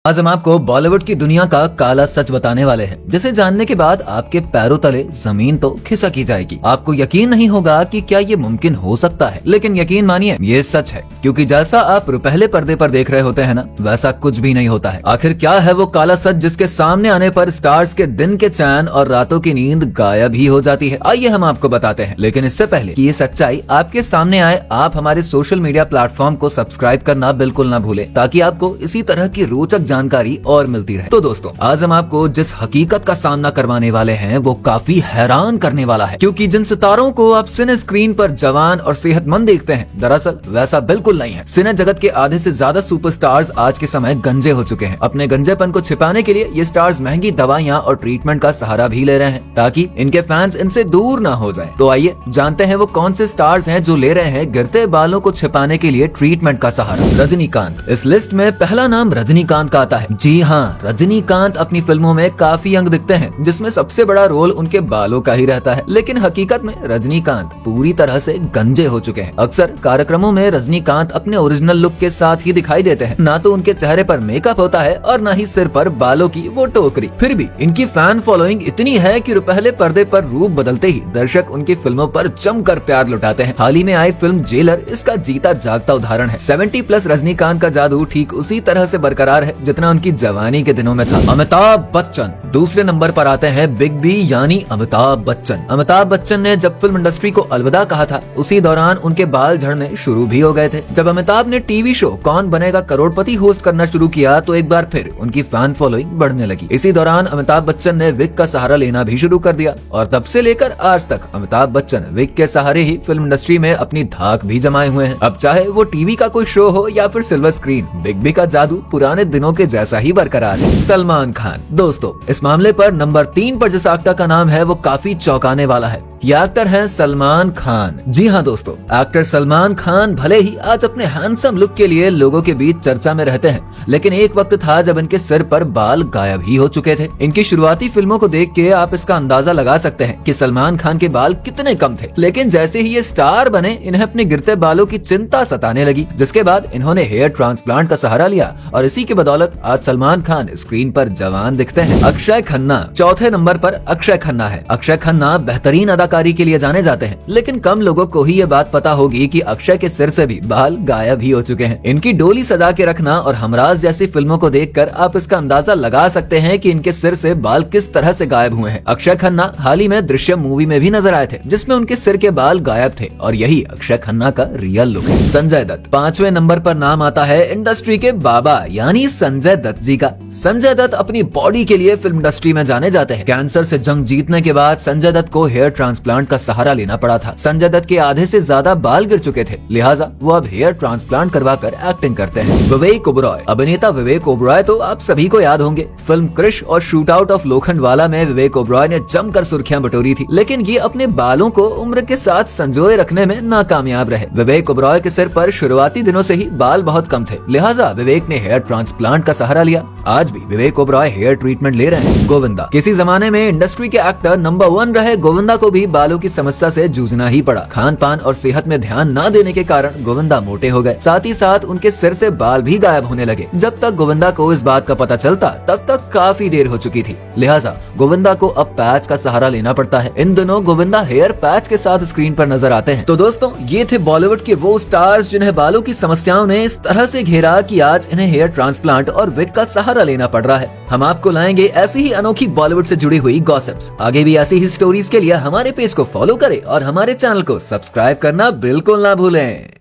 आज हम आपको बॉलीवुड की दुनिया का काला सच बताने वाले हैं, जिसे जानने के बाद आपके पैरों तले जमीन तो खिसक ही जाएगी। आपको यकीन नहीं होगा कि क्या ये मुमकिन हो सकता है, लेकिन यकीन मानिए ये सच है, क्योंकि जैसा आप पहले पर्दे पर देख रहे होते हैं ना, वैसा कुछ भी नहीं होता है। आखिर क्या है वो काला सच जिसके सामने आने पर स्टार्स के दिन के चैन और रातों की नींद गायब ही हो जाती है? आइए हम आपको बताते हैं, लेकिन इससे पहले कि ये सच्चाई आपके सामने आए, आप हमारे सोशल मीडिया प्लेटफॉर्म को सब्सक्राइब करना बिल्कुल ना भूलें, ताकि आपको इसी तरह की रोचक जानकारी और मिलती रहे। तो दोस्तों, आज हम आपको जिस हकीकत का सामना करवाने वाले हैं वो काफी हैरान करने वाला है, क्योंकि जिन सितारों को आप सिने स्क्रीन पर जवान और सेहतमंद देखते हैं, दरअसल वैसा बिल्कुल नहीं है। सिने जगत के आधे से ज्यादा सुपरस्टार्स आज के समय गंजे हो चुके हैं। अपने गंजेपन को छिपाने के लिए ये स्टार्स महंगी दवाइयाँ और ट्रीटमेंट का सहारा भी ले रहे हैं, ताकि इनके फैंस इनसे दूर ना हो जाएं। तो आइए जानते हैं वो कौन से स्टार्स हैं जो ले रहे हैं गिरते बालों को छिपाने के लिए ट्रीटमेंट का सहारा। रजनीकांत। इस लिस्ट में पहला नाम रजनीकांत का आता है। जी हाँ, रजनीकांत अपनी फिल्मों में काफी यंग दिखते हैं, जिसमें सबसे बड़ा रोल उनके बालों का ही रहता है। लेकिन हकीकत में रजनीकांत पूरी तरह से गंजे हो चुके हैं। अक्सर कार्यक्रमों में रजनीकांत अपने ओरिजिनल लुक के साथ ही दिखाई देते हैं। ना तो उनके चेहरे पर मेकअप होता है और न ही सिर पर बालों की वो टोकरी। फिर भी इनकी फैन फॉलोइंग इतनी है कि पहले पर्दे पर रूप बदलते ही दर्शक उनकी फिल्मों पर जमकर प्यार लुटाते हैं। हाल ही में आई फिल्म जेलर इसका जीता जागता उदाहरण है। 70+ रजनीकांत का जादू ठीक उसी तरह से बरकरार है जितना उनकी जवानी के दिनों में था। अमिताभ बच्चन। दूसरे नंबर पर आते हैं बिग बी यानी अमिताभ बच्चन। अमिताभ बच्चन ने जब फिल्म इंडस्ट्री को अलविदा कहा था, उसी दौरान उनके बाल झड़ने शुरू भी हो गए थे। जब अमिताभ ने टीवी शो कौन बनेगा करोड़पति होस्ट करना शुरू किया, तो एक बार फिर उनकी फैन फॉलोइंग बढ़ने लगी। इसी दौरान अमिताभ बच्चन ने विग का सहारा लेना भी शुरू कर दिया, और तब से लेकर आज तक अमिताभ बच्चन विग के सहारे ही फिल्म इंडस्ट्री में अपनी धाक भी जमाए हुए हैं। अब चाहे वो टीवी का कोई शो हो या फिर सिल्वर स्क्रीन, बिग बी का जादू पुराने दिनों के जैसा ही बरकरार है। सलमान खान। दोस्तों, इस मामले पर नंबर 3 पर जिस एक्टर का नाम है वो काफी चौंकाने वाला है। ये एक्टर हैं सलमान खान। जी हाँ दोस्तों, एक्टर सलमान खान भले ही आज अपने हैंडसम लुक के लिए लोगों के बीच चर्चा में रहते हैं, लेकिन एक वक्त था जब इनके सिर पर बाल गायब ही हो चुके थे। इनकी शुरुआती फिल्मों को देख के आप इसका अंदाजा लगा सकते हैं कि सलमान खान के बाल कितने कम थे। लेकिन जैसे ही ये स्टार बने, इन्हें अपने गिरते बालों की चिंता सताने लगी, जिसके बाद इन्होंने हेयर ट्रांसप्लांट का सहारा लिया, और इसी की बदौलत आज सलमान खान स्क्रीन पर जवान दिखते हैं। अक्षय खन्ना। चौथे नंबर पर अक्षय खन्ना है। अक्षय खन्ना बेहतरीन अदाकारी के लिए जाने जाते हैं, लेकिन कम लोगों को ही ये बात पता होगी कि अक्षय के सिर से भी बाल गायब ही हो चुके हैं। इनकी डोली सजा के रखना और हमराज जैसी फिल्मों को देखकर आप इसका अंदाजा लगा सकते हैं कि इनके सिर से बाल किस तरह से गायब हुए हैं। अक्षय खन्ना हाल ही में दृश्यम मूवी में भी नजर आए थे, जिसमें उनके सिर के बाल गायब थे, और यही अक्षय खन्ना का रियल लुक है। संजय दत्त। 5वें नंबर पर नाम आता है इंडस्ट्री के बाबा यानी संजय दत्त जी का। संजय दत्त अपनी बॉडी के लिए फिल्म इंडस्ट्री में जाने जाते हैं। कैंसर से जंग जीतने के बाद संजय दत्त को हेयर ट्रांसप्लांट का सहारा लेना पड़ा था। संजय दत्त के आधे से ज्यादा बाल गिर चुके थे, लिहाजा वो अब हेयर ट्रांसप्लांट करवाकर एक्टिंग करते हैं। विवेक ओबरॉय। अभिनेता विवेक ओबरॉय तो आप सभी को याद होंगे। फिल्म क्रिश और शूट आउट ऑफ लोखंडवाला में विवेक ओबरॉय ने जमकर सुर्खियां बटोरी थी, लेकिन ये अपने बालों को उम्र के साथ संजोए रखने में नाकामयाब रहे। विवेक ओबरॉय के सिर पर शुरुआती दिनों से ही बाल बहुत कम थे, लिहाजा विवेक ने हेयर ट्रांसप्लांट का सहारा लिया। आज भी विवेक ओबरॉय हेयर ट्रीटमेंट ले रहे हैं। गोविंदा। किसी जमाने में इंडस्ट्री के एक्टर नंबर 1 रहे गोविंदा को भी बालों की समस्या से जूझना ही पड़ा। खान पान और सेहत में ध्यान न देने के कारण गोविंदा मोटे हो गए, साथ ही साथ उनके सिर से बाल भी गायब होने लगे। जब तक गोविंदा को इस बात का पता चलता, तब तक काफी देर हो चुकी थी, लिहाजा गोविंदा को अब पैच का सहारा लेना पड़ता है। इन दिनों गोविंदा हेयर पैच के साथ स्क्रीन पर नजर आते हैं। तो दोस्तों, ये थे बॉलीवुड के वो स्टार्स जिन्हें बालों की समस्याओं ने इस तरह से घेरा कि आज इन्हें हेयर ट्रांसप्लांट और विग का सहारा लेना पड़ रहा है। हम आपको लाएंगे ऐसी ही अनोखी बॉलीवुड से जुड़ी हुई गॉसिप्स। आगे भी ऐसी ही स्टोरीज के लिए हमारे पेज को फॉलो करें और हमारे चैनल को सब्सक्राइब करना बिल्कुल ना भूलें।